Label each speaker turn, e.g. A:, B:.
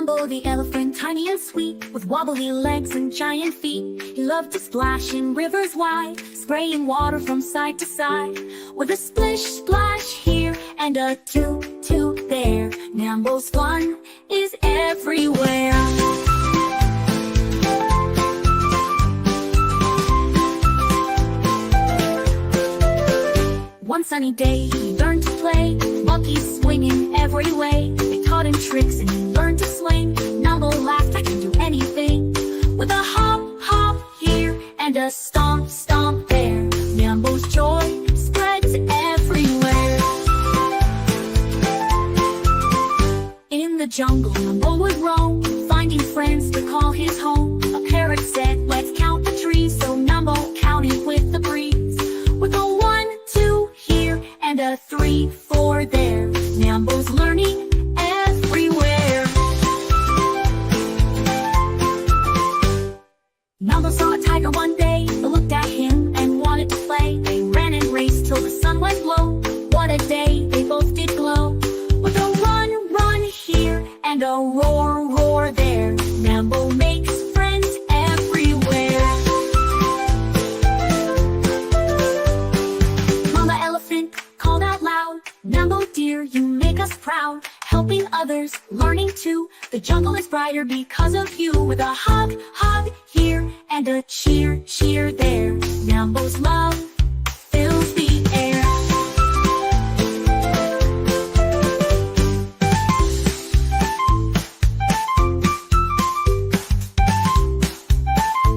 A: Nambo the elephant, tiny and sweet, with wobbly legs and giant feet. He loved to splash in rivers wide, spraying water from side to side. With a splish splash here and a toot toot there, Nambo's fun is everywhere. One sunny day, he learned to play, monkeys swinging every way. They taught him tricks and he learned to swing. Nambo laughed, I can do anything. With a hop, hop here and a stomp, stomp there, Nambo's joy spreads everywhere. In the jungle, Nambo would roam, finding friends to call his home. A parrot said, let's count the trees, so Nambo counted with the breeze. With a 1, 2 here and a 3, 4 there, Nambo's learning everywhere. Nambo saw a tiger one day, it looked at him and wanted to play. They ran and raced till the sun went low. What a day, they both did glow. With a run, run here and a roar, roar there, Nambo makes friends everywhere. Mama elephant called out loud, Nambo dear, you make us proud. Helping others, learning too. The jungle is brighter because of you. With a hug, hug here and a cheer, cheer there, Nambo's love